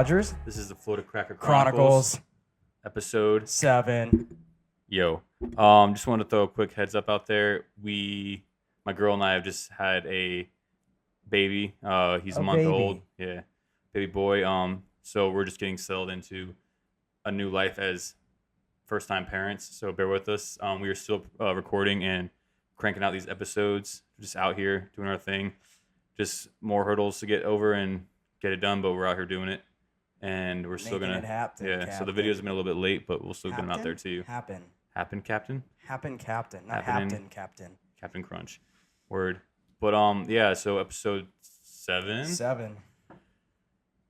Rogers. This is the Florida Cracker Chronicles. Episode 7. Yo. Just wanted to throw a quick heads up out there. My girl and I have just had a baby. He's a month old. Yeah. Baby boy. So we're just getting settled into a new life as first-time parents. So bear with us. We are still recording and cranking out these episodes. Just out here doing our thing. Just more hurdles to get over and get it done, but we're out here doing it. And we're still gonna happen, yeah. Captain. So the videos have been a little bit late, but we'll still get them out there too. Happen, Captain. not Captain. Captain Crunch, word. But yeah. So episode 7. 7.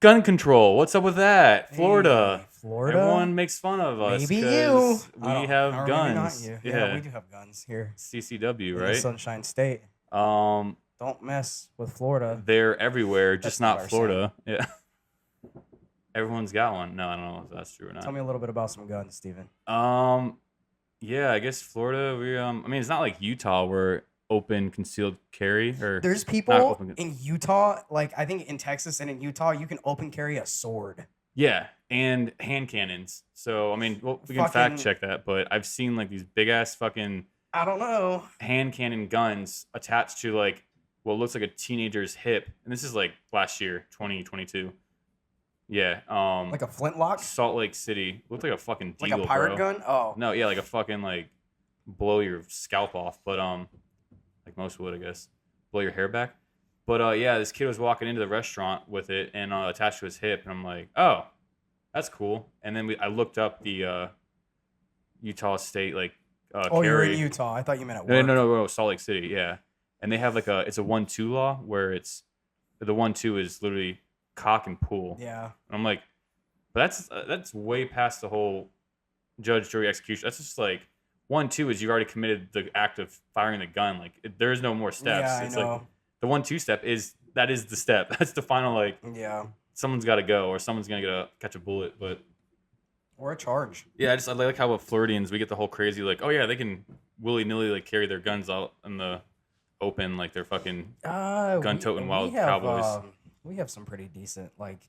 Gun control. What's up with that? Florida. Hey, Florida. Everyone makes fun of us. Maybe you. We have guns. Maybe not you. Yeah, we do have guns here. CCW, In right? the Sunshine State. Um, Don't mess with Florida. they're everywhere, just That's not Florida. Yeah. Everyone's got one. No, I don't know if that's true or not. Tell me a little bit about some guns, Steven. Yeah, I guess Florida. I mean, it's not like Utah where open concealed carry or There's people in Utah, like I think in Texas and in Utah, you can open carry a sword. Yeah, and hand cannons. So I mean, we can fact check that, but I've seen like these big ass fucking I don't know hand cannon guns attached to like what looks like a teenager's hip, and this is like last year, 2022. Yeah, like a flintlock. Salt Lake City looked like a fucking deagle, like a pirate bro. gun. Oh no, yeah, like a fucking like blow your scalp off, but like most would, I guess, blow your hair back. But yeah, this kid was walking into the restaurant with it and attached to his hip, and I'm like, oh, that's cool. And then I looked up the Utah State like. Oh, you're in Utah. I thought you meant at work. No, Salt Lake City, yeah. And they have like it's a 1-2 law where it's the 1-2 is literally cock and pull. Yeah. And I'm like, but that's way past the whole judge, jury, execution. That's just like 1-2 is you've already committed the act of firing the gun. Like there is no more steps. Yeah, it's I know. like the 1-2 step is the step. That's the final like. Yeah. Someone's got to go or someone's gonna catch a bullet, but. Or a charge. Yeah, I like how with Floridians we get the whole crazy like, oh yeah, they can willy nilly like carry their guns out in the open like they're fucking gun toting wild cowboys. We have some pretty decent like.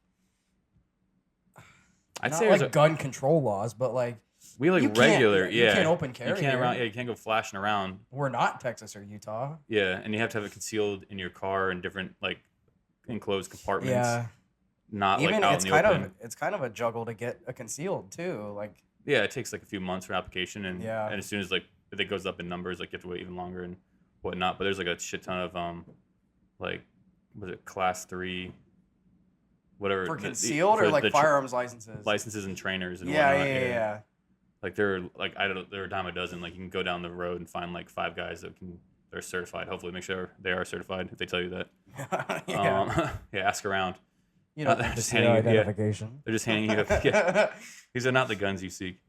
I'd not say like gun control laws, but like we like regular. Yeah, you can't open carry. You can't around. Yeah, you can't go flashing around. We're not Texas or Utah. Yeah, and you have to have it concealed in your car in different like enclosed compartments. Yeah. Not even like out it's in the kind open. of it's kind of a juggle to get a concealed too. Like yeah, it takes like a few months for application, and yeah. And as soon as like if it goes up in numbers, like you have to wait even longer and whatnot. But there's like a shit ton of like was it class 3, whatever for concealed or like firearms licenses and trainers and yeah, whatnot. Yeah. Like they're like they're a dime a dozen. Like you can go down the road and find like 5 guys they're certified. Hopefully, make sure they are certified if they tell you that. Yeah. Yeah, ask around. You know, they're just handing identification. Yeah, they're just handing you. Yeah. These are not the guns you seek.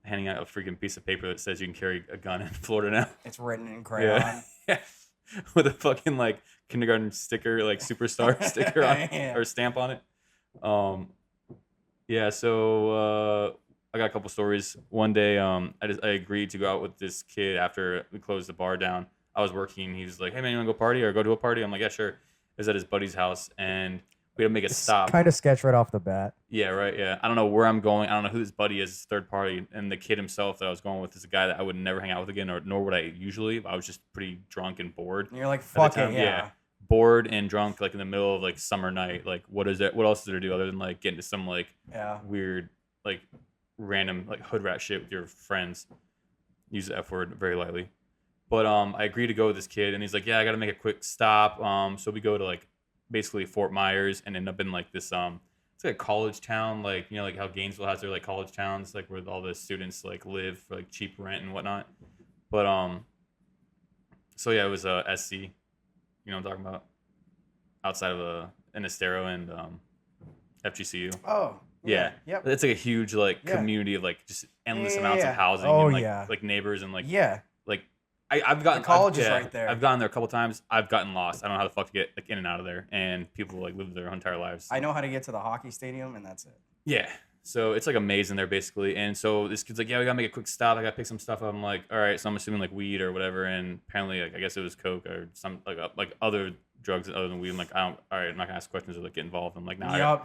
Handing out a freaking piece of paper that says you can carry a gun in Florida now. It's written in crayon. Yeah. With a fucking like kindergarten sticker, like superstar sticker on Yeah. or stamp on it. Yeah. So I got a couple stories. One day, I agreed to go out with this kid after we closed the bar down. I was working. He was like, "Hey man, you want to go party or go to a party?" I'm like, "Yeah, sure." It was at his buddy's house, and we had to make a stop. Kind of sketch right off the bat. Yeah, right. Yeah, I don't know where I'm going. I don't know who this buddy is. Third party, and the kid himself that I was going with is a guy that I would never hang out with again, nor would I usually. I was just pretty drunk and bored. And you're like, "Fuck it, yeah." Bored and drunk, like in the middle of like summer night. Like, what is it? What else is there to do other than like get into some like weird like random like hood rat shit with your friends? Use the F word very lightly. But I agreed to go with this kid, and he's like, "Yeah, I got to make a quick stop." So we go to like basically Fort Myers and end up in like this it's like a college town, like you know like how Gainesville has their like college towns, like where all the students like live for like cheap rent and whatnot. But so yeah, it was SC, you know what I'm talking about, outside of in Estero and FGCU. Oh. Yeah. Yep. It's like a huge like community of like just endless amounts of housing and like neighbors and like like I've gotten college is right there. I've gotten there a couple times. I've gotten lost. I don't know how the fuck to get like in and out of there, and people like live their entire lives. I know how to get to the hockey stadium, and that's it. Yeah. So it's like a maze in there basically, and so this kid's like, "Yeah, we gotta make a quick stop. I gotta pick some stuff up." I'm like, "All right." So I'm assuming like weed or whatever, and apparently like I guess it was coke or some like other drugs other than weed. I'm like, all right, I'm not gonna ask questions or like get involved. I'm like, nah,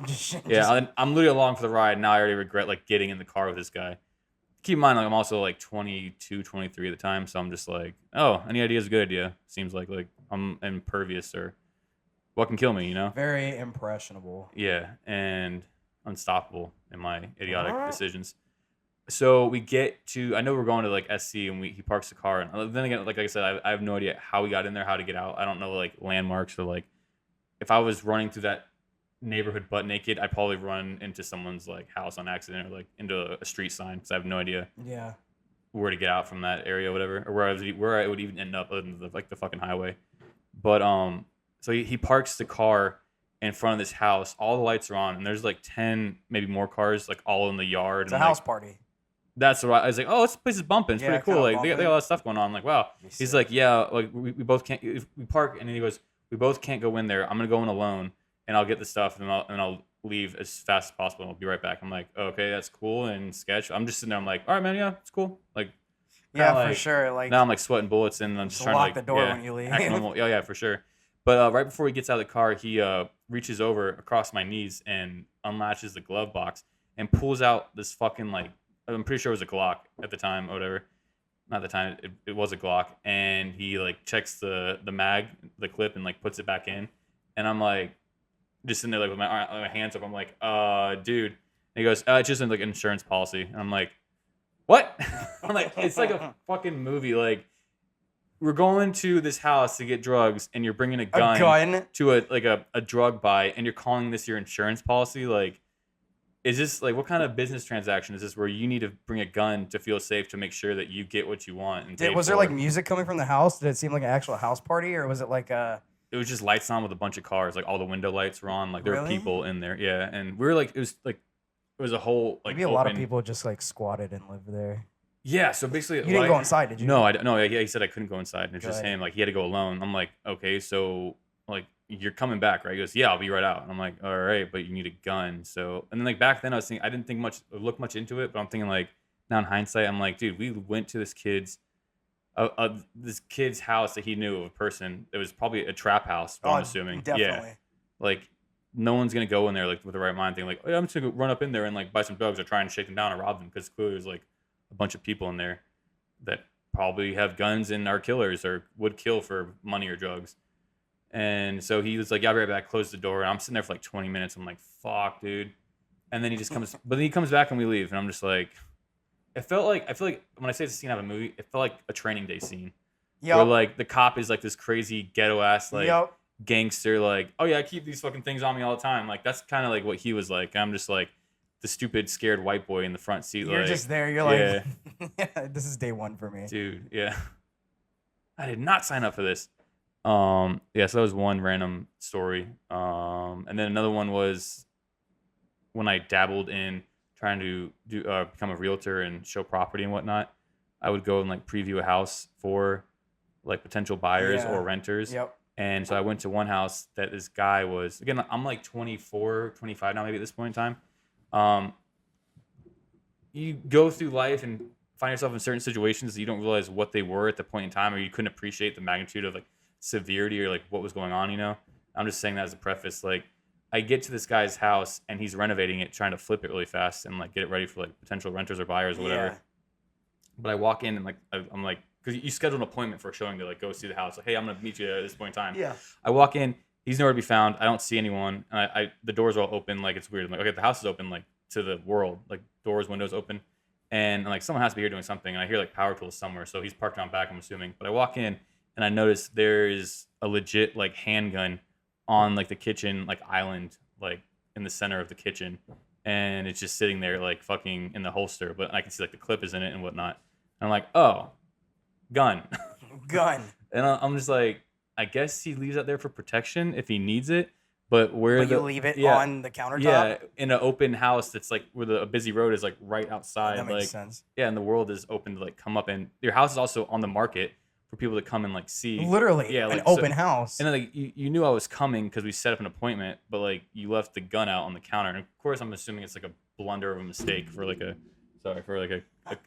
I'm literally along for the ride. Now I already regret like getting in the car with this guy. Keep in mind, like I'm also like 22, 23 at the time, so I'm just like, oh, any idea is a good idea. Seems like I'm impervious or what can kill me, you know? Very impressionable. Yeah, and unstoppable in my idiotic decisions. So we get to, I know we're going to like SC, and he parks the car, and then again, like I said, I have no idea how we got in there, how to get out. I don't know like landmarks or like if I was running through that neighborhood butt naked, I'd probably run into someone's like house on accident or like into a street sign because I have no idea where to get out from that area or whatever, or where I would even end up other than the fucking highway. But so he parks the car in front of this house. All the lights are on, and there's like 10 maybe more cars like all in the yard. It's a house party. That's what I was like. Oh, this place is bumping. It's pretty cool. Like they got a lot of stuff going on. I'm like, wow. He's like, yeah, like we both can't. If we park, and then he goes, we both can't go in there. I'm gonna go in alone, and I'll get the stuff, and I'll leave as fast as possible. And I'll be right back. I'm like, okay, that's cool and sketch. I'm just sitting there. I'm like, all right, man, yeah, it's cool. Like, yeah, for sure. Like now I'm like sweating bullets, and I'm just trying to lock the door when you leave. Act normal. Yeah, for sure. But right before he gets out of the car, he reaches over across my knees and unlatches the glove box and pulls out this fucking like. I'm pretty sure it was a Glock at the time or whatever. Not the time, it was a Glock. And he like checks the mag, the clip, and like puts it back in. And I'm like, just sitting there like with my hands up. I'm like, dude. And he goes, it's just like an insurance policy. And I'm like, what? I'm like, it's like a fucking movie. Like, we're going to this house to get drugs, and you're bringing a gun to a drug buy, and you're calling this your insurance policy. Like, is this like what kind of business transaction is this where you need to bring a gun to feel safe to make sure that you get what you want? And was there like music coming from the house? Did it seem like an actual house party, or was it like a? It was just lights on with a bunch of cars. Like all the window lights were on. Like there were people in there. Yeah, and we were like, it was a whole like. Maybe a lot of people just like squatted and lived there. Yeah, so basically, you didn't go inside, did you? No, yeah, he said I couldn't go inside. It's just him. Like he had to go alone. I'm like, okay, so like. You're coming back, right? He goes, yeah, I'll be right out. And I'm like, all right, but you need a gun. So, and then like back then I was thinking, I didn't think look much into it, but I'm thinking like now in hindsight, I'm like, dude, we went to this kid's house that he knew of a person. It was probably a trap house, I'm assuming. Definitely. Yeah. Like no one's going to go in there like with the right mind thinking like, oh, yeah, I'm just going to run up in there and like buy some drugs or try and shake them down or rob them. Cause clearly there's like a bunch of people in there that probably have guns and are killers or would kill for money or drugs. And so he was like, yeah, I'll be right back, close the door. And I'm sitting there for like 20 minutes. I'm like, fuck, dude. And then he just comes, but then he comes back and we leave. And I'm just like, I feel like when I say it's a scene out of a movie, it felt like a Training Day scene. Yeah. Where like the cop is like this crazy ghetto ass, like gangster, like, oh yeah, I keep these fucking things on me all the time. Like that's kind of like what he was like. I'm just like the stupid, scared white boy in the front seat. You're like, just there. You're like, yeah, this is day one for me. Dude, yeah. I did not sign up for this. So that was one random story. And then another one was when I dabbled in trying to become a realtor and show property and whatnot. I would go and like preview a house for like potential buyers or renters. Yep. And so I went to one house that this guy was, again, I'm like 24, 25 now, maybe at this point in time. You go through life and find yourself in certain situations that you don't realize what they were at the point in time, or you couldn't appreciate the magnitude of like severity or like what was going on, you know. I'm just saying that as a preface. Like I get to this guy's house and he's renovating it, trying to flip it really fast and like get it ready for like potential renters or buyers or whatever. But I walk in and like I'm like, because you schedule an appointment for a showing to like go see the house, like, hey, I'm gonna meet you at this point in time. I walk in, he's nowhere to be found. I don't see anyone, and the doors are all open. Like it's weird. I'm like, okay, the house is open like to the world, like doors, windows open, and like someone has to be here doing something. And I hear like power tools somewhere, so he's parked around back, I'm assuming. But I walk in and I notice there is a legit like handgun on like the kitchen like island, like in the center of the kitchen, and it's just sitting there like fucking in the holster. But I can see like the clip is in it and whatnot. And I'm like, oh, gun. And I'm just like, I guess he leaves that there for protection if he needs it. But you leave it on the countertop? Yeah, in an open house that's like where a busy road is like right outside. That makes sense. Yeah, and the world is open to like come up, and your house is also on the market for people to come and like see. Literally, yeah, like, an open house. And then like you knew I was coming because we set up an appointment, but like you left the gun out on the counter, and of course I'm assuming it's like a blunder of a mistake for like a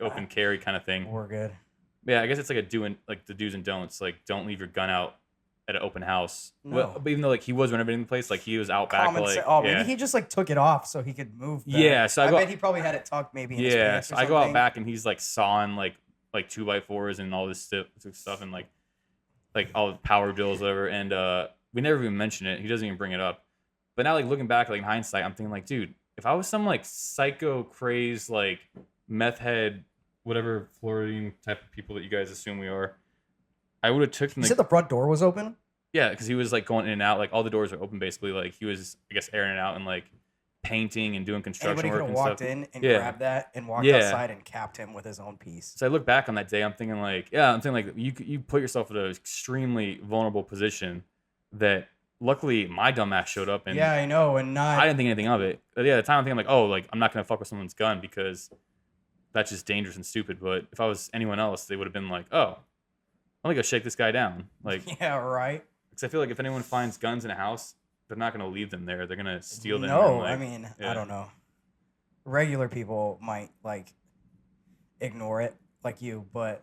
open carry kind of thing. We're good. Yeah, I guess it's like the do's and don'ts. Like don't leave your gun out at an open house. No. Well, but even though like he was renovating the place, like he was out back. Like, maybe he just like took it off so he could move better. Yeah, so I bet he probably had it tucked maybe in his pants so or I something. go out back and he's like sawing like 2x4s and all this stuff and like all the power drills, whatever. And we never even mention it. He doesn't even bring it up. But now like looking back, like in hindsight, I'm thinking like, dude, if I was some like psycho crazed like meth head, whatever Floridian type of people that you guys assume we are, I would have took them. You said the front door was open? Yeah, because he was like going in and out, like all the doors are open basically. Like he was, I guess, airing it out and like painting and doing construction Anybody work could have and walked stuff. in and grabbed that and walked outside and capped him with his own piece. So I look back on that day, I'm thinking like, you put yourself in an extremely vulnerable position that luckily my dumbass showed up and I know, and I didn't think anything of it. But yeah, at the time I'm thinking like, oh, like I'm not gonna fuck with someone's gun because that's just dangerous and stupid. But if I was anyone else, they would have been like, oh, I'm gonna go shake this guy down. Like, yeah, right. Because I feel like if anyone finds guns in a house, they're not gonna leave them there. They're gonna steal them. No, I mean, I don't know. Regular people might like ignore it, like you, but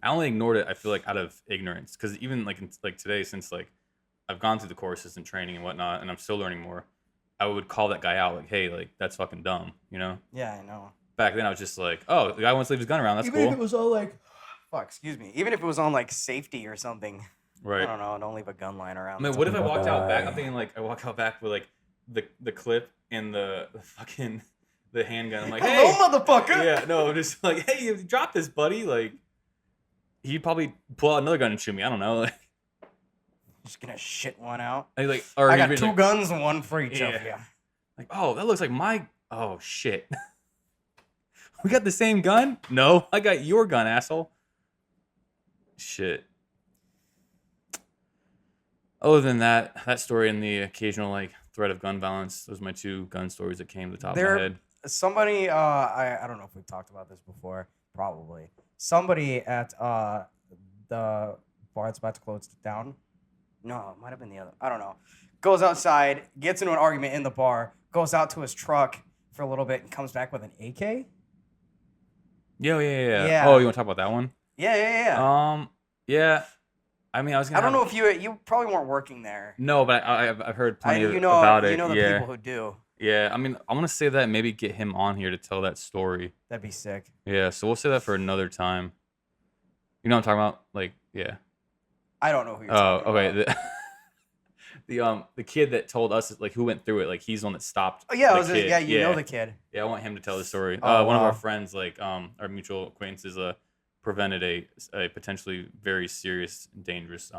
I only ignored it. I feel like out of ignorance, because even like today, since like I've gone through the courses and training and whatnot, and I'm still learning more, I would call that guy out like, hey, like that's fucking dumb, you know? Yeah, I know. Back then, I was just like, oh, the guy wants to leave his gun around. That's even cool. If it was all like, fuck, excuse me. Even if it was on like safety or something. Right. I don't know. Don't leave a gun lying around. I mean, what if I walked out back? I'm thinking like I walk out back with like the clip and the fucking the handgun. I'm like, hey, hello, motherfucker. Yeah, no, I'm just like, hey, you drop this, buddy. Like, he'd probably pull out another gun and shoot me. I don't know. Like, just gonna shit one out. I got two guns and one for each of you. Like, oh, that looks like my. Oh shit. We got the same gun? No, I got your gun, asshole. Shit. Other than that story and the occasional like threat of gun violence, those are my two gun stories that came to the top of my head. Somebody, I don't know if we've talked about this before. Probably somebody at the bar that's about to close down. No, it might have been the other. I don't know. Goes outside, gets into an argument in the bar, goes out to his truck for a little bit, and comes back with an AK. Yeah. Oh, you want to talk about that one? Yeah. Yeah. I mean, I don't know if you probably weren't working there. No, but I've heard plenty about it. You know the people who do. Yeah, I mean, I want to say that and maybe get him on here to tell that story. That'd be sick. Yeah, so we'll say that for another time. You know what I'm talking about? Like, yeah. I don't know who you're talking about. The kid that told us like who went through it, like he's the one that stopped. Oh yeah, you know the kid. Yeah, I want him to tell the story. Oh, one of our friends, like our mutual acquaintances, prevented a potentially very serious, dangerous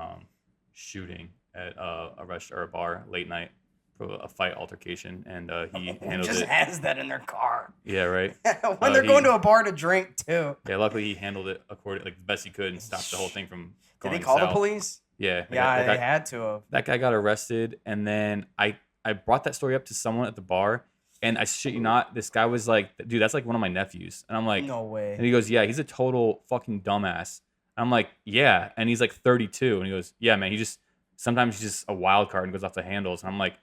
shooting at a restaurant or a bar late night for a fight altercation, and he handled it. Just has that in their car. Yeah, right. When they're going to a bar to drink too. Yeah, luckily he handled it according like the best he could and stopped the whole thing from going Did he call south. the police? Yeah. Yeah, they had to have. That guy got arrested, and then I brought that story up to someone at the bar, and I shit you not, this guy was like, dude, that's like one of my nephews. And I'm like, no way. And he goes, yeah, he's a total fucking dumbass. And I'm like, yeah. And he's like 32. And he goes, yeah, man, sometimes he's just a wild card and goes off the handles. And I'm like,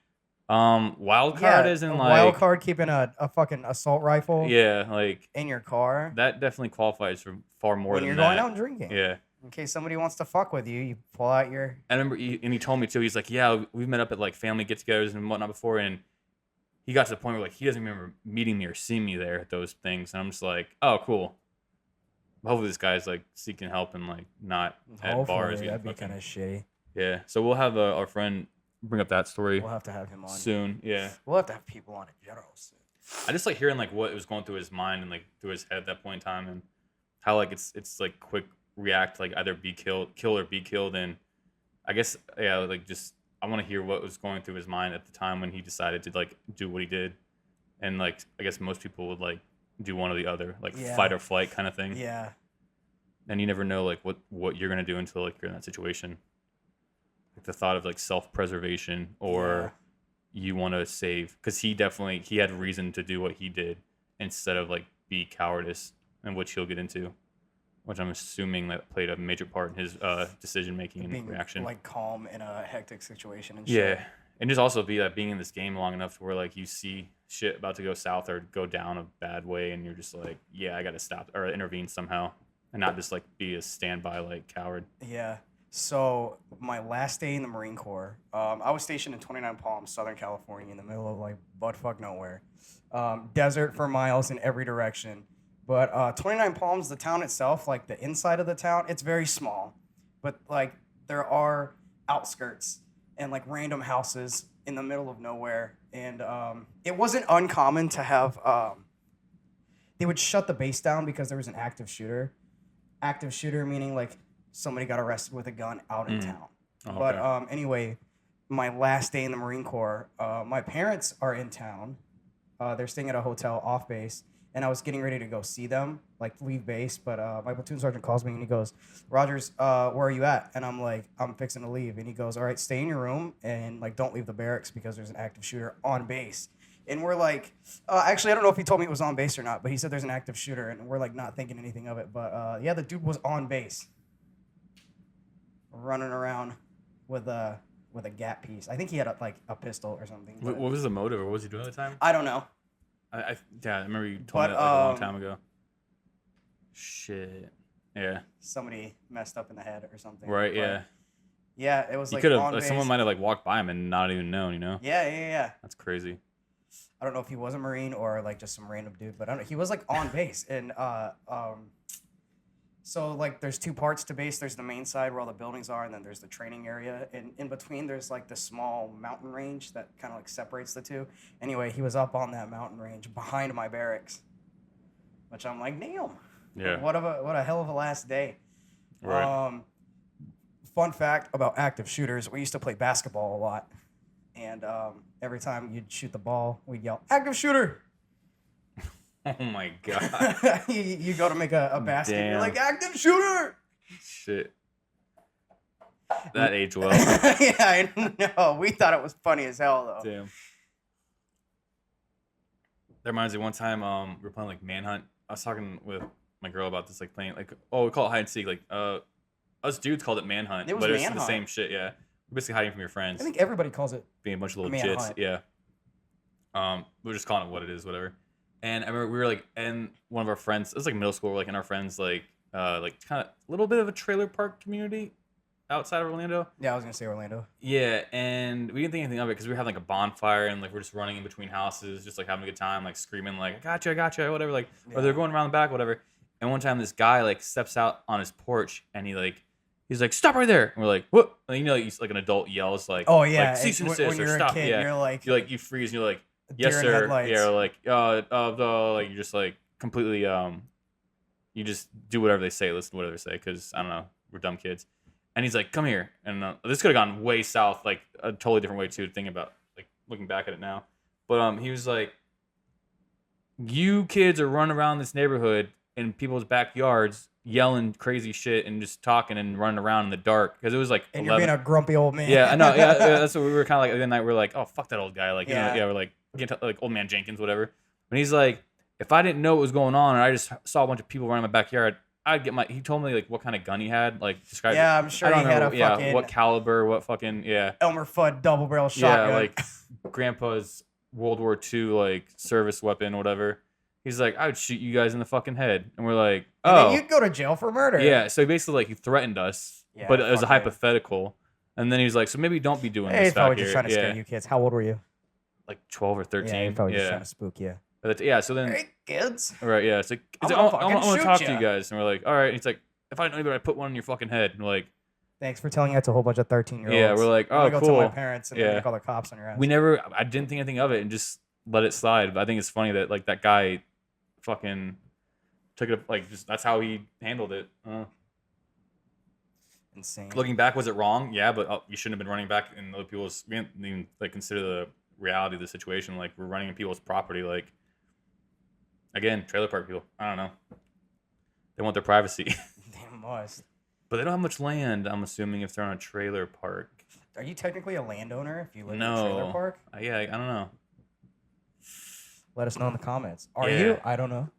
wild card isn't like. Wild card keeping a fucking assault rifle. Yeah, like. In your car. That definitely qualifies for far more than that. When you're going out drinking. Yeah. In case somebody wants to fuck with you, you pull out your. I remember, he told me too. He's like, yeah, we've met up at like family get-togethers and whatnot before, and he got to the point where like he doesn't remember meeting me or seeing me there at those things, and I'm just like, oh, cool. Hopefully, this guy's like seeking help and like not at bars. That'd be kind of shitty. Yeah, so we'll have our friend bring up that story. We'll have to have him on soon. Yeah, we'll have to have people on in general soon. I just like hearing like what was going through his mind and like through his head at that point in time, and how like it's like quick react, like either kill or be killed. And I guess like just I want to hear what was going through his mind at the time when he decided to like do what he did. And like I guess most people would like do one or the other, like fight or flight kind of thing. Yeah. And you never know like what you're gonna do until like you're in that situation. Like the thought of like self-preservation or you want to save, because he had reason to do what he did instead of like be cowardice, and which he'll get into, which I'm assuming that played a major part in his decision making and reaction. Like calm in a hectic situation and shit. Yeah, and just also be being in this game long enough to where like you see shit about to go south or go down a bad way, and you're just like, yeah, I got to stop or intervene somehow, and not just like be a standby like coward. Yeah, So my last day in the Marine Corps, I was stationed in 29 Palms, Southern California, in the middle of like buttfuck nowhere, desert for miles in every direction. But 29 Palms, the town itself, like the inside of the town, it's very small, but like there are outskirts and like random houses in the middle of nowhere, and it wasn't uncommon to have. They would shut the base down because there was an active shooter. Active shooter meaning like somebody got arrested with a gun out in town. Oh, okay. But anyway, my last day in the Marine Corps, my parents are in town. They're staying at a hotel off base, and I was getting ready to go see them, like leave base. But my platoon sergeant calls me and he goes, "Rogers, where are you at?" And I'm like, "I'm fixing to leave." And he goes, "All right, stay in your room and like don't leave the barracks because there's an active shooter on base." And we're like, actually, I don't know if he told me it was on base or not, but he said there's an active shooter, and we're like not thinking anything of it. But yeah, the dude was on base, running around with a gap piece. I think he had a pistol or something. What was the motive, or what was he doing at the time? I don't know. I remember you told me that like a long time ago. Shit. Yeah. Somebody messed up in the head or something. Right. But, yeah. Yeah, it was You like could on have. base. Someone might have like walked by him and not even known. You know. Yeah. That's crazy. I don't know if he was a Marine or like just some random dude, but I don't know. He was like on base, and so like there's two parts to base. There's the main side where all the buildings are, and then there's the training area, and in between there's like the small mountain range that kind of like separates the two. Anyway, he was up on that mountain range behind my barracks, which I'm like, damn. Yeah. What a hell of a last day. Right. Fun fact about active shooters: we used to play basketball a lot. And every time you'd shoot the ball, we'd yell, "Active shooter!" Oh my god. you go to make a basket, Damn. you're like, "Active shooter!" Shit. That aged well. Yeah, I know. We thought it was funny as hell, though. Damn. That reminds me, one time we were playing like Manhunt. I was talking with my girl about this, like playing like, we call it hide and seek. Like us dudes called it Manhunt, It was but it's the Manhunt. same shit. Yeah. Basically hiding from your friends, I think everybody calls it. being a bunch of little Manhunt. jits. Yeah. We're just calling it what it is, whatever. And I remember we were like in one of our friends. It was like middle school. Like in our friends, like kind of a little bit of a trailer park community outside of Orlando. Yeah, I was gonna say Orlando. Yeah, and we didn't think anything of it because we were having like a bonfire and like we're just running in between houses, just like having a good time, like screaming like I got you, whatever. Like or they're going around the back, whatever. And one time this guy like steps out on his porch and he's like, "Stop right there!" And we're like, "What?" And you know, he's like an adult yells like, Oh yeah, like, cease and when desist or you're stop. a kid, Yeah, you're like you freeze and you're like, "Yes, deer in sir." headlights. Yeah, or like like you're just like completely you just do whatever they say, listen to whatever they say, because I don't know, we're dumb kids. And he's like, "Come here," and this could have gone way south, like a totally different way too. Thinking about like looking back at it now, but he was like, "You kids are running around this neighborhood in people's backyards." Yelling crazy shit and just talking and running around in the dark because it was like and 11. you're being a grumpy old man. Yeah, I know. Yeah, that's what we were kind of like. At the night, we were like, "Oh, fuck that old guy!" Like, Yeah. we're like, like old man Jenkins, whatever. And he's like, if I didn't know what was going on and I just saw a bunch of people running in my backyard, I'd get my. He told me like what kind of gun he had, like describe. Yeah, I'm sure I he don't had know, a yeah, fucking what caliber, what fucking Elmer Fudd double barrel shotgun. yeah, like grandpa's World War II like service weapon, whatever. He's like, "I would shoot you guys in the fucking head," and we're like, And "Oh, then you'd go to jail for murder. yeah." So basically, like he threatened us, Yeah, but it was a fuck him. hypothetical. And then he was like, "So maybe don't be doing Hey, this he's probably back just here." trying to scare you kids. How old were you? Like 12 or 13. Yeah, he's probably just trying to spook you. But yeah. So then, Hey, kids. right, yeah. So I'm I gonna want fucking to shoot talk to ya. you guys, and we're like, "All right." And he's like, "If I didn't know better, I'd put one in your fucking head." And we're like, Thanks for telling that to a whole bunch of 13-year-olds. Yeah, we're like, I'm "Oh, gonna go tell my cool." parents and Yeah. they're gonna call the cops on your ass. I didn't think anything of it and just let it slide. But I think it's funny that like that guy, fucking took it like just that's how he handled it. Insane. Looking back, was it wrong? Yeah, but you shouldn't have been running back in other people's. We didn't even like consider the reality of the situation. Like we're running in people's property. Like again, trailer park people. I don't know. They want their privacy, They must. but they don't have much land. I'm assuming if they're on a trailer park. Are you technically a landowner if you live in No. a trailer park? Yeah, I don't know. Let us know in the comments. Are Yeah. you? I don't know.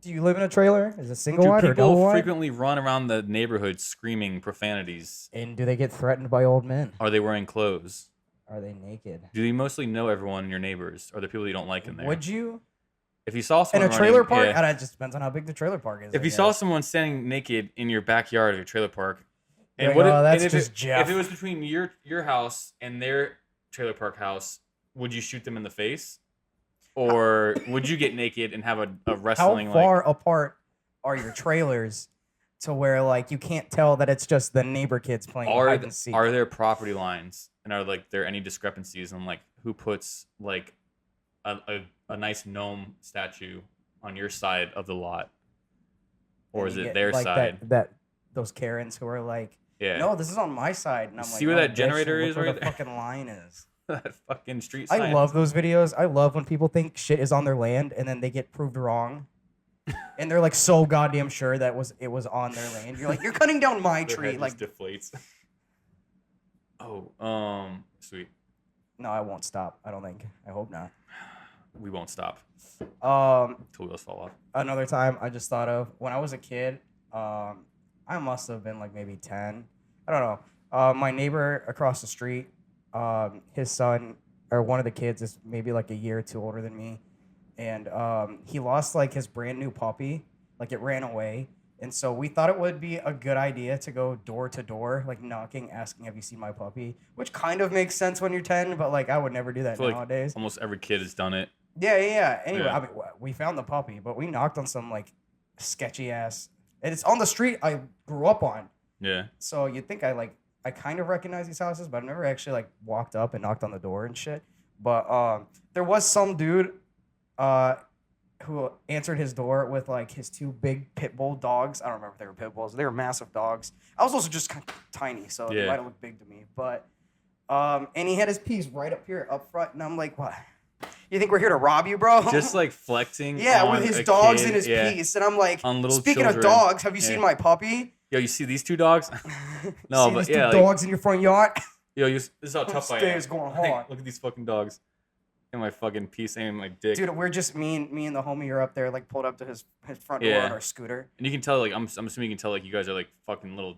Do you live in a trailer? Is it single Do wide or double people wide? frequently run around the neighborhood screaming profanities? And do they get threatened by old men? Are they wearing clothes? Are they naked? Do you mostly know everyone in your neighbors? Are there people you don't like in there? Would you? If you saw In someone a trailer running- park? yeah. It just depends on how big the trailer park is. If I you saw guess. someone standing naked in your backyard of your trailer park, And like, what? oh, that's and just Jeff. If it was between your house and their trailer park house, would you shoot them in the face, or would you get naked and have a wrestling? How far apart are your trailers to where like you can't tell that it's just the neighbor kids playing hide and seek? Are there property lines, and are like there any discrepancies on like who puts like a nice gnome statue on your side of the lot, or is it their like side? That those Karens who are like, yeah, no, this is on my side, and I'm like, see where no, that generator bitch, is where right the there? fucking line is. That fucking street sign. I love those videos. I love when people think shit is on their land and then they get proved wrong. And they're like so goddamn sure that it was on their land. You're like, you're cutting down my Their tree. head Like just deflates. Oh, sweet. No, I won't stop. I don't think. I hope not. We won't stop. Till wheels fall off. Another time I just thought of when I was a kid, I must have been like maybe 10. I don't know. My neighbor across the street, his son or one of the kids is maybe like a year or two older than me. And he lost like his brand new puppy. Like it ran away. And so we thought it would be a good idea to go door to door, like knocking, asking, have you seen my puppy? Which kind of makes sense when you're 10, but like I would never do that nowadays. Like almost every kid has done it. Yeah. Anyway, Yeah. I mean, we found the puppy, but we knocked on some like sketchy ass, and it's on the street I grew up on. Yeah. So you'd think I kind of recognize these houses, but I've never actually like walked up and knocked on the door and shit. But there was some dude who answered his door with like his two big pit bull dogs. I don't remember if they were pit bulls. They were massive dogs. I was also just kind of tiny, so they might have looked big to me. But and he had his piece right up here, up front, and I'm like, what? You think we're here to rob you, bro? Just like flexing. Yeah, on with his a dogs kid. and his piece, and I'm like, on little speaking children. of dogs, have you seen my puppy? Yo, you see these two dogs? No, see but these yeah, two dogs in your front yard. Yo, this is how tough I am. Stairs going hard. Look at these fucking dogs. And my fucking piece and my dick. Dude, we're just me and the homie are up there, like pulled up to his front door on our scooter. And you can tell, like, I'm assuming you can tell, like, you guys are like fucking little.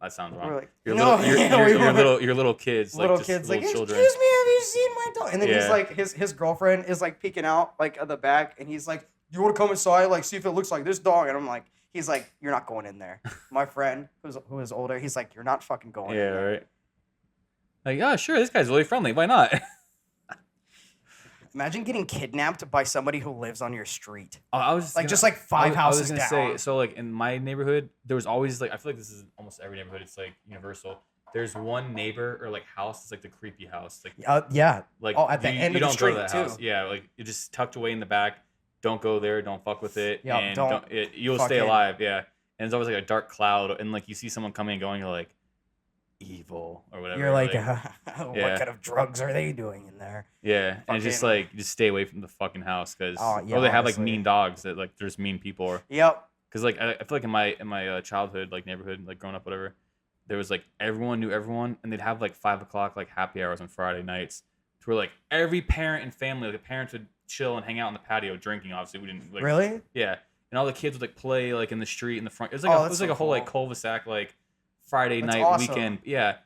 That sounds wrong. We're like, you're no, little, you're little kids, little like kids, just like, little children. excuse me, have you seen my dog? And then he's like, his girlfriend is like peeking out like at the back, and he's like, you want to come inside, like see if it looks like this dog? And I'm like, he's like, you're not going in there. My friend who is older, he's like, you're not fucking going in there. Right. Like, yeah, sure, this guy's really friendly. Why not? Imagine getting kidnapped by somebody who lives on your street. Oh, I was just like five houses down. Say, so like in my neighborhood, there was always like, I feel like this is almost every neighborhood. It's like universal. There's one neighbor or like house. It's like the creepy house. Like yeah. Like at the end of the street go to that too. house. Yeah, like it just tucked away in the back. Don't go there. Don't fuck with it. Yeah, and you'll stay alive. Yeah. And it's always like a dark cloud, and like you see someone coming and going, you're like, evil or whatever. You're like what kind of drugs are they doing in there? Yeah, and it's just like just stay away from the fucking house because they have like mean dogs that like there's mean people. Or, yep. Because like I feel like in my childhood, like neighborhood, like growing up, whatever, there was like everyone knew everyone, and they'd have like 5 o'clock like happy hours on Friday nights, to where like every parent and family, like the parents would chill and hang out in the patio drinking. Obviously, we didn't like really. Yeah, and all the kids would like play like in the street in the front. It was like a whole like cul-de-sac like Friday night weekend. Yeah.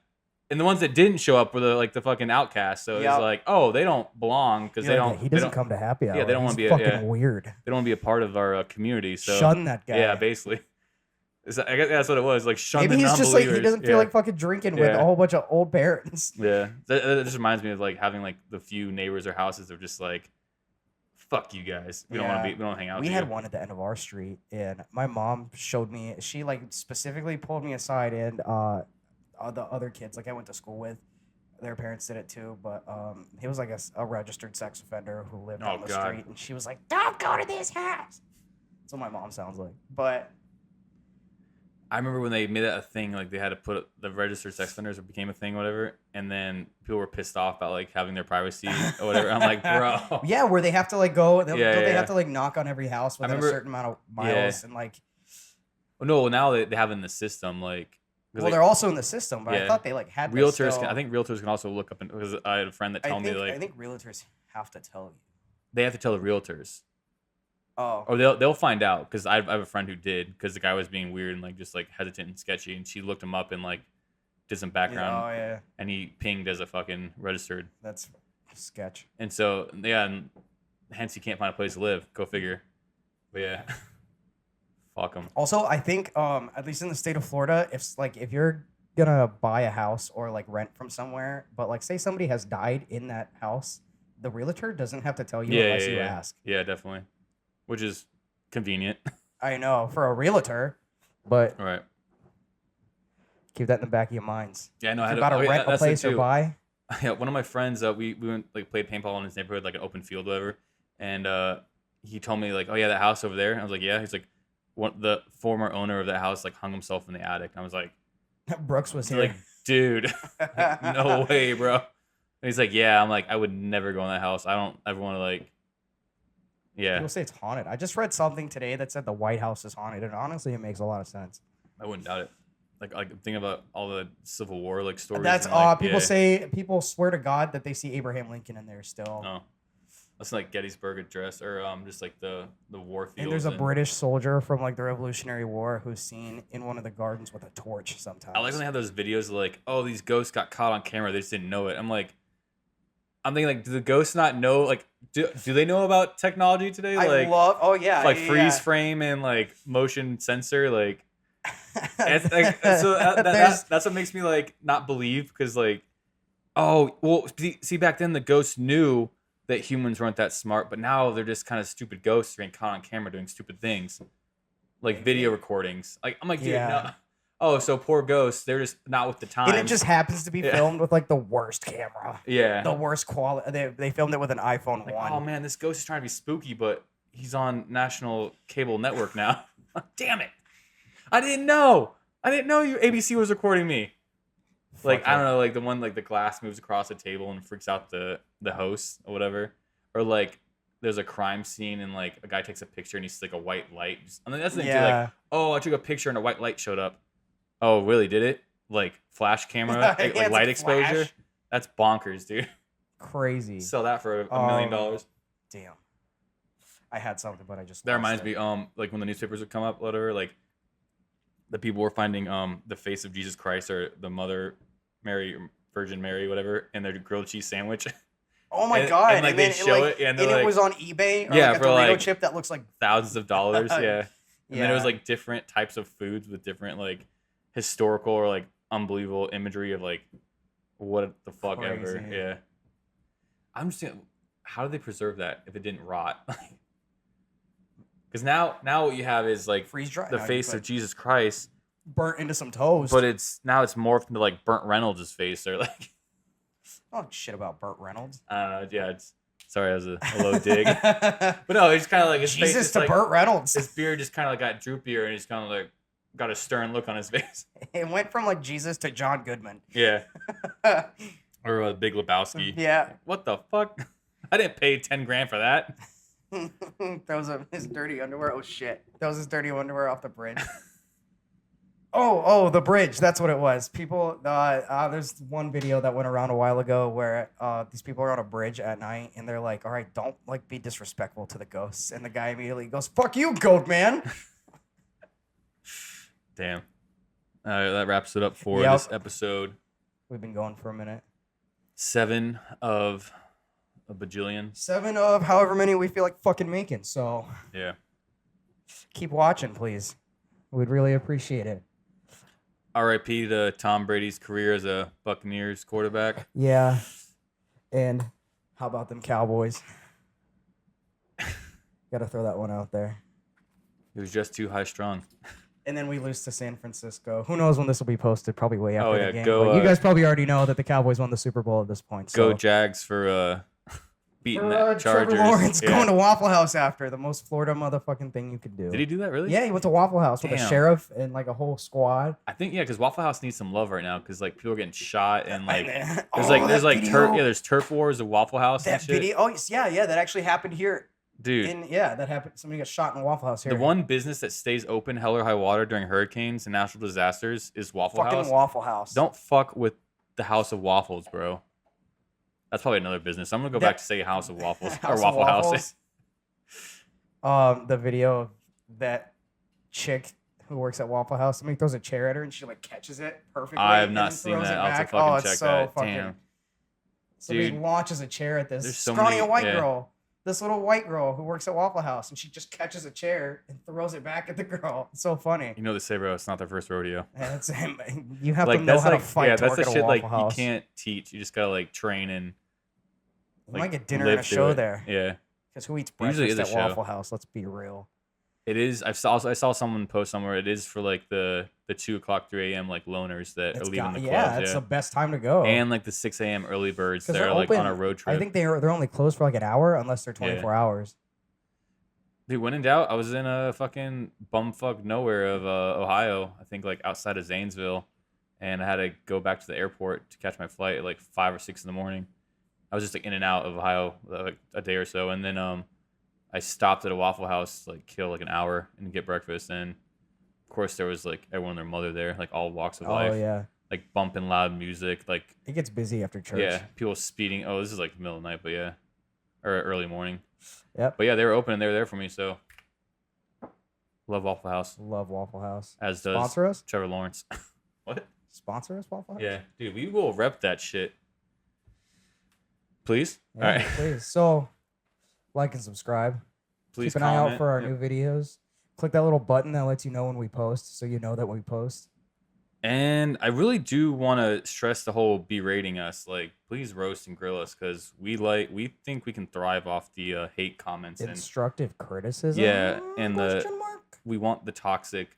And the ones that didn't show up were the fucking outcasts. So it's like, oh, they don't belong because they don't. He doesn't come to happy hour. Yeah, they don't want to be fucking weird. They don't want to be a part of our community. So shun that guy. Yeah, basically. I guess that's what it was. Like shun Maybe the he's just like he non-believers. doesn't feel like fucking drinking with a whole bunch of old parents. Yeah, that just reminds me of like having like the few neighbors or houses that are just like, fuck you guys. We don't want to be. We don't hang out. We had one at the end of our street, and my mom showed me. She like specifically pulled me aside, and the other kids like I went to school with, their parents did it too, but he was like a registered sex offender who lived on the street, and she was like, "Don't go to this house." That's what my mom sounds like. But I remember when they made that a thing, like they had to put the registered sex offenders, it became a thing, whatever, and then people were pissed off about like having their privacy or whatever. I'm like, bro. Yeah, where they have to like go, they have to like knock on every house within a certain amount of miles, and like. No, now they have it in the system, like. Well, they're also in the system, but I thought they like had realtors. I think realtors can also look up, because I had a friend that told me like. I think realtors have to tell you. They have to tell the realtors. Oh. Or they'll find out, because I have a friend who did, because the guy was being weird and like just like hesitant and sketchy, and she looked him up and like did some background. And he pinged as a fucking registered. That's sketch. And so and hence he can't find a place to live. Go figure. But yeah. Fuck them. Also, I think at least in the state of Florida, if you're gonna buy a house or like rent from somewhere, but like say somebody has died in that house, the realtor doesn't have to tell you unless you ask. Yeah, definitely. Which is convenient. I know for a realtor, but Right. keep that in the back of your minds. Yeah, I know. If you're about to rent a place or buy. Yeah, one of my friends, we went like played paintball in his neighborhood, like an open field, whatever, and he told me like, oh yeah, that house over there. And I was like, yeah. He's like, the former owner of that house like hung himself in the attic. And I was like, Brooks was here. Like, dude, no way, bro. And he's like, yeah. I'm like, I would never go in that house. I don't ever want to like. Yeah. People say it's haunted. I just read something today that said the White House is haunted, and honestly, it makes a lot of sense. I wouldn't doubt it. Like thinking about all the Civil War like stories. That's like, people swear to God that they see Abraham Lincoln in there still. Oh, that's like Gettysburg Address or just like the war fields. And there's a British soldier from like the Revolutionary War who's seen in one of the gardens with a torch sometimes. I like when they have those videos of like, oh, these ghosts got caught on camera, they just didn't know it. I'm thinking like, do the ghosts not know? Like, do they know about technology today? Like, freeze frame and like motion sensor, like. That's what makes me like not believe, because like, oh well, see back then the ghosts knew that humans weren't that smart, but now they're just kind of stupid ghosts being caught on camera doing stupid things, like video recordings. Like I'm like, dude, no. Oh, so poor ghosts, they're just not with the times. And it just happens to be filmed with like the worst camera. Yeah, the worst quality. They filmed it with an iPhone 1. Oh man, this ghost is trying to be spooky, but he's on national cable network now. Damn it. I didn't know you ABC was recording me. Like, I don't know, like the one like the glass moves across the table and freaks out the host or whatever. Or like there's a crime scene and like a guy takes a picture and he's like a white light. I mean, that's the thing too, like, oh, I took a picture and a white light showed up. Oh, really? Did it? Like flash camera, like light exposure? That's bonkers, dude. Crazy. Sell that for $1 million. Damn. I had something, but I just that reminds me, like when the newspapers would come up, whatever, like the people were finding the face of Jesus Christ or the Mother Mary, Virgin Mary, whatever, in their grilled cheese sandwich. Oh my God! And like they show it, and it was on eBay. Or like a Dorito chip that looks like thousands of dollars. Yeah. And then it was like different types of foods with different like historical or like unbelievable imagery of like what the fuck ever. Yeah. I'm just thinking, how do they preserve that if it didn't rot? Because now what you have is like freeze dry. The face of Jesus Christ burnt into some toast. But it's morphed into like Burnt Reynolds' face or like. Oh shit about Burt Reynolds. I don't know. Yeah, sorry, that was a low dig. But no, it's kind of like his Jesus face. To like, Burt Reynolds. His beard just kind of like got droopier, and he's kind of like got a stern look on his face. It went from like Jesus to John Goodman. Yeah. Or Big Lebowski. Yeah. What the fuck? I didn't pay $10,000 for that. That was his dirty underwear. Oh shit! That was his dirty underwear off the bridge. Oh, the bridge. That's what it was. People, there's one video that went around a while ago where these people are on a bridge at night and they're like, all right, don't like be disrespectful to the ghosts. And the guy immediately goes, fuck you, goat man. Damn. That wraps it up for this episode. We've been going for a minute. 7 of a bajillion. 7 of however many we feel like fucking making. So yeah. Keep watching, please. We'd really appreciate it. R.I.P. to Tom Brady's career as a Buccaneers quarterback. Yeah. And how about them Cowboys? Gotta throw that one out there. It was just too high strung. And then we lose to San Francisco. Who knows when this will be posted? Probably way after the game. Go, you guys probably already know that the Cowboys won the Super Bowl at this point. So. Go Jags for beating that Chargers. Trevor Lawrence going to Waffle House after the most Florida motherfucking thing you could do. Did he do that really? Yeah, he went to Waffle House with a sheriff and like a whole squad. I think because Waffle House needs some love right now because like people are getting shot and like there's turf wars at Waffle House. That and shit. video, yeah, that actually happened here. Dude, that happened. Somebody got shot in a Waffle House here. The one business that stays open hell or high water during hurricanes and natural disasters is Waffle House. Fucking Waffle House. Don't fuck with the House of Waffles, bro. That's probably another business. I'm gonna go back to say House of Waffles or Waffle House. The video of that chick who works at Waffle House. Somebody throws a chair at her and she like catches it perfectly. I have not seen that. I'll have to fucking check that. Damn. Somebody launches a chair at this There's so scrawny many, white girl. This little white girl who works at Waffle House, and she just catches a chair and throws it back at the girl. It's so funny. You know they say, bro, it's not their first rodeo. And it's you have to know how to fight. Yeah, to that's work the at a shit Waffle like House. you can't teach. You just gotta like train and. You might get dinner and a show there. Yeah. Because who eats Usually breakfast is a at show. Waffle House? Let's be real. It is. I saw someone post somewhere. It is for like the 2 o'clock, 3 a.m. like loners that are leaving the clubs. Yeah, it's the best time to go. And like the 6 a.m. early birds that are like open, on a road trip. I think they're only closed for like an hour unless they're 24 hours. Dude, when in doubt, I was in a fucking bumfuck nowhere of Ohio. I think like outside of Zanesville, and I had to go back to the airport to catch my flight at like 5 or 6 in the morning. I was just like in and out of Ohio like a day or so, and then I stopped at a Waffle House to like kill like an hour and get breakfast. And of course, there was like everyone and their mother there, like all walks of life. Oh yeah. Like bumping loud music, like it gets busy after church. Yeah, people speeding. Oh, this is like the middle of the night, but yeah, or early morning. Yep. But yeah, they were open and they were there for me. So love Waffle House. Love Waffle House. As does Sponsor us? Trevor Lawrence. What? Sponsor us, Waffle House? Yeah, dude, we will rep that shit. Please. Yeah, all right. Please. So, like and subscribe. Please keep an eye out for our new videos. Click that little button that lets you know when we post, so you know that we post. And I really do want to stress the whole be rating us. Like, please roast and grill us because we think we can thrive off the hate comments and instructive criticism. Yeah, and we want the toxic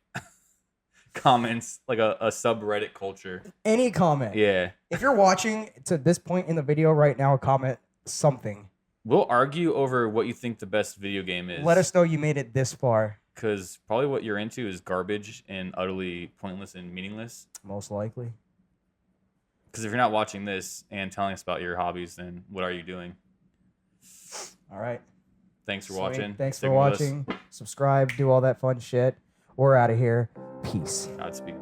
comments, like a subreddit culture. Any comment. Yeah. If you're watching to this point in the video right now, comment something. We'll argue over what you think the best video game is. Let us know you made it this far. Because probably what you're into is garbage and utterly pointless and meaningless. Most likely. Because if you're not watching this and telling us about your hobbies, then what are you doing? All right. Thanks for watching. Thanks for watching. Subscribe. Do all that fun shit. We're out of here. Peace. Godspeed.